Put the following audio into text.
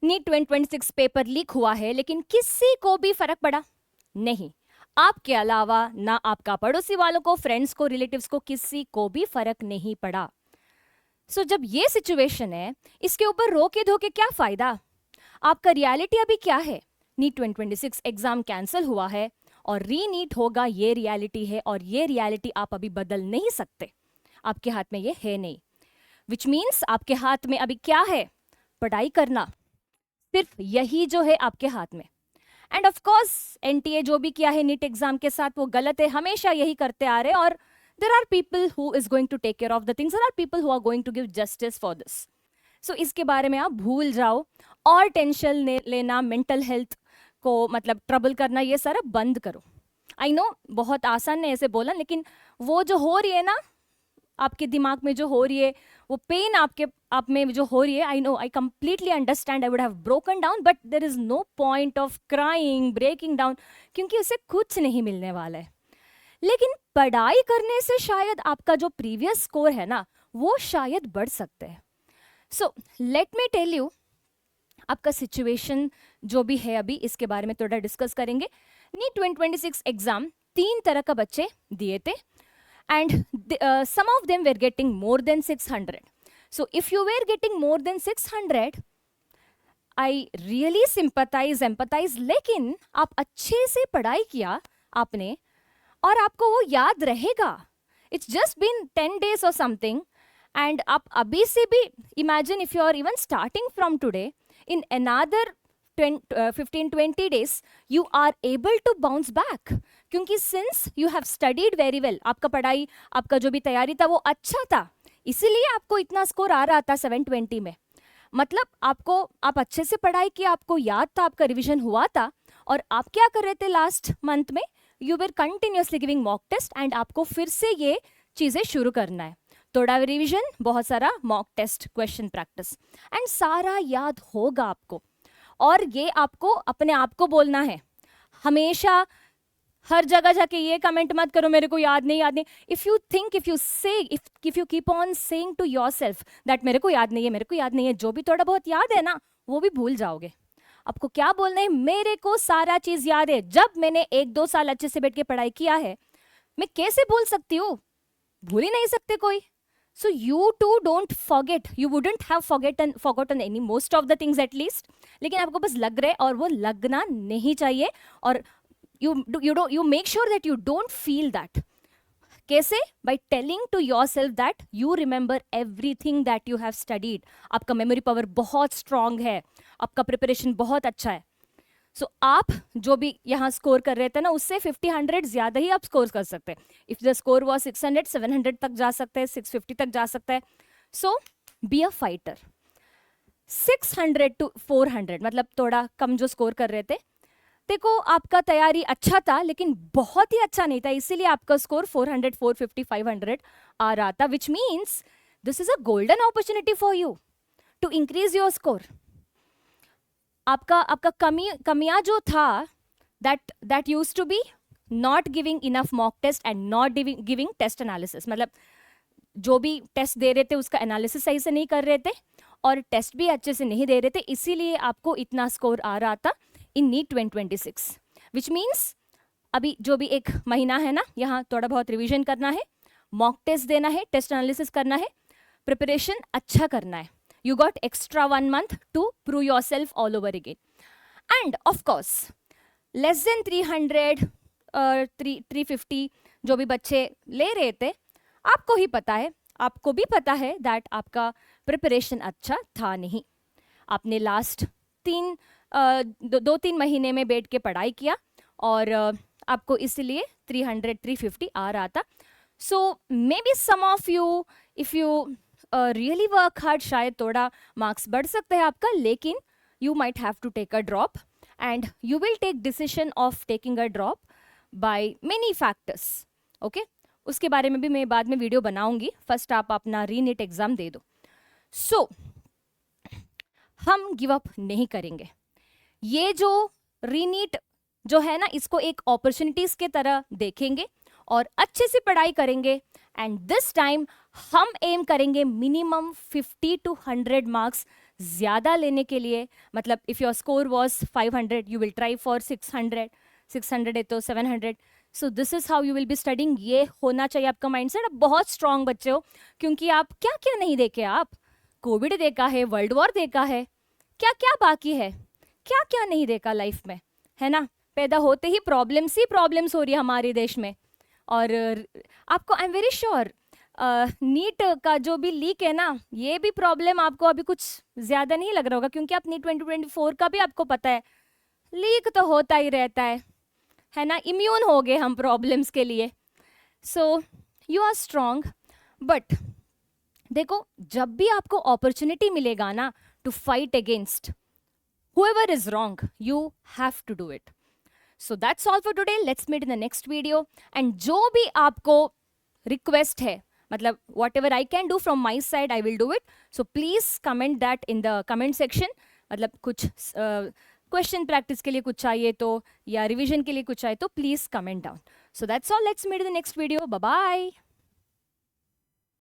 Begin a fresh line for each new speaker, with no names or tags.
NEET 2026 paper leak हुआ है, लेकिन किसी को भी फर्क पड़ा नहीं। आपके अलावा ना आपका पड़ोसी वालों को, फ्रेंड्स को, रिलेटिव्स को, किसी को भी फर्क नहीं पड़ा। जब ये सिचुएशन है, इसके ऊपर रो के धो के क्या फायदा? आपका रियलिटी अभी क्या है? नीट 2026 एग्जाम कैंसिल हुआ है और रीनीट होगा, ये रियलिटी है, और ये रियलिटी आप अभी बदल नहीं सकते। आपके हाथ में ये है नहीं, विच मीन्स आपके हाथ में अभी क्या है? पढ़ाई करना। सिर्फ यही जो है आपके हाथ में। एंड ऑफ कोर्स एनटीए जो भी किया है नीट एग्जाम के साथ वो गलत है, हमेशा यही करते आ रहे हैं, और there are people who is going to take care of the things, there are people who are going to give justice for this. So इसके बारे में आप भूल जाओ, और टेंशन लेना, मेंटल हेल्थ को मतलब ट्रबल करना, ये सारा बंद करो। आई नो बहुत आसान है ऐसे बोला, लेकिन वो जो हो रही है ना आपके दिमाग में, जो हो रही है, वो पेन आप में जो हो रही है, I know, I completely understand, I would have broken down, but there is no point of crying, breaking down, क्योंकि उसे कुछ नहीं मिलने वाला है। लेकिन पढ़ाई करने से शायद आपका जो प्रीवियस स्कोर है ना, वो शायद बढ़ सकते हैं। So let me tell you, आपका सिचुएशन जो भी है अभी, इसके बारे में थोड़ा डिस्कस करेंगे। नीट 2026 एग्जाम 3 तरह का बच्चे दिए थे, and some of them were getting more than 600. So if you were getting more than 600, I really sympathize, empathize, लेकिन आप अच्छे से पढ़ाई किया आपने, और आपको वो याद रहेगा। It's just been 10 days or something, and आप अभी से भी imagine if you are even starting from today, in another 15-20 days you are able to bounce back, क्योंकि since you have studied very well, आपका पढ़ाई, आपका जो भी तैयारी था वो अच्छा था, इसीलिए आपको इतना स्कोर आ रहा था 720 में। मतलब आप अच्छे से पढ़ाई की, आपको याद था, आपका रिवीजन हुआ था, और आप क्या कर रहे थे लास्ट मंथ में? You were continuously giving mock test, and आपको फिर से ये चीजें शुरू करना है। थोड़ा रिवीजन, बहुत सारा mock test, question practice, and सारा याद होगा आपको। और ये आपको अपने आप को बोलना है हमेशा, हर जगह जाके ये कमेंट मत करो मेरे को याद नहीं, याद नहीं। If you think, if you keep on saying to yourself that मेरे को याद नहीं है, मेरे को याद नहीं है, जो भी थोड़ा बहुत याद है ना वो भी भूल जाओगे। आपको क्या बोलना है? मेरे को सारा चीज याद है, जब मैंने 1-2 साल अच्छे से बैठ के पढ़ाई किया है, मैं कैसे भूल सकती हूँ? भूल ही नहीं सकते कोई। So you too don't forget. You wouldn't have forgotten any most of the things at least. लेकिन आपको बस लग रहा है, और वो लगना नहीं चाहिए, और you make sure that you don't feel that. कैसे? By telling to yourself that you remember everything that you have studied. आपका मेमोरी पावर बहुत स्ट्रांग है, आपका प्रिपरेशन बहुत अच्छा है। सो आप जो भी यहाँ स्कोर कर रहे थे ना, उससे 50-100 ज्यादा ही आप स्कोर कर सकते हैं। इफ द स्कोर वॉज 600, 700 तक जा सकते हैं, 650 तक जा सकता है। सो बी अ फाइटर। 600 to 400 मतलब थोड़ा कम जो स्कोर कर रहे थे, देखो आपका तैयारी अच्छा था, लेकिन बहुत ही अच्छा नहीं था, इसीलिए आपका स्कोर 400, 450, 500 आ रहा था, which means this is a golden opportunity for you to increase your score. आपका कमियां जो था, that used to be not giving enough mock test and not giving test analysis. मतलब जो भी टेस्ट दे रहे थे उसका एनालिसिस सही से नहीं कर रहे थे, और टेस्ट भी अच्छे से नहीं दे रहे थे, इसीलिए आपको इतना स्कोर आ रहा था इन नीट 2026। विच मीन्स अभी जो भी 1 महीना है ना, यहाँ थोड़ा बहुत रिविजन करना है, मॉक टेस्ट देना है, टेस्ट एनालिसिस करना है, प्रिपरेशन अच्छा करना है। You got extra 1 month to prove yourself all over again. And of course, less than 300, 350 जो भी बच्चे ले रहे थे, आपको ही पता है, आपको भी पता है दैट आपका प्रिपरेशन अच्छा था नहीं। आपने लास्ट 2-3 महीने में बैठ के पढ़ाई किया, और आपको इसलिए 300, 350 आ रहा था। So may be some of you, if you really work hard, शायद थोड़ा मार्क्स बढ़ सकते हैं आपका, लेकिन you might have to take a drop, and you will take decision of taking a drop by many factors. Okay, उसके बारे में भी मैं बाद में वीडियो बनाऊंगी। फर्स्ट आप अपना रीनीट एग्जाम दे दो। सो हम गिव अप नहीं करेंगे। ये जो रीनीट जो है ना, इसको एक अपॉर्चुनिटीज के तरह देखेंगे और अच्छे से पढ़ाई करेंगे, एंड दिस टाइम हम एम करेंगे मिनिमम 50 to 100 मार्क्स ज़्यादा लेने के लिए, मतलब if your score was 500 you will try for 600, 600 है तो 700. So this is how you will be studying. ये होना चाहिए आपका माइंडसेट. आप बहुत स्ट्रांग बच्चे हो, क्योंकि आप क्या क्या नहीं देखे. आप कोविड देखा है, वर्ल्ड वॉर देखा है, क्या क्या बाकी है, क्या क्या नहीं देखा लाइफ में, है ना. पैदा होते ही प्रॉब्लम्स ही प्रॉब्लम्स हो रही है हमारे देश में. और आपको I am very sure NEET का जो भी लीक है ना, ये भी प्रॉब्लम आपको अभी कुछ ज़्यादा नहीं लग रहा होगा, क्योंकि आप नीट 2024 का भी आपको पता है लीक तो होता ही रहता है ना. इम्यून हो गए हम प्रॉब्लम्स के लिए. So you are strong. But देखो, जब भी आपको अपॉर्चुनिटी मिलेगा ना to fight against whoever is wrong, you have to do it. So that's all for today. Let's meet in the next video. And जो भी आपको request है, मतलब whatever I can do from my side, I will do it. So please comment that in the comment section. मतलब कुछ question practice के लिए कुछ चाहिए तो, या रिविजन के लिए कुछ चाहिए तो, please comment down. So that's all. Let's meet in the next video. Bye bye.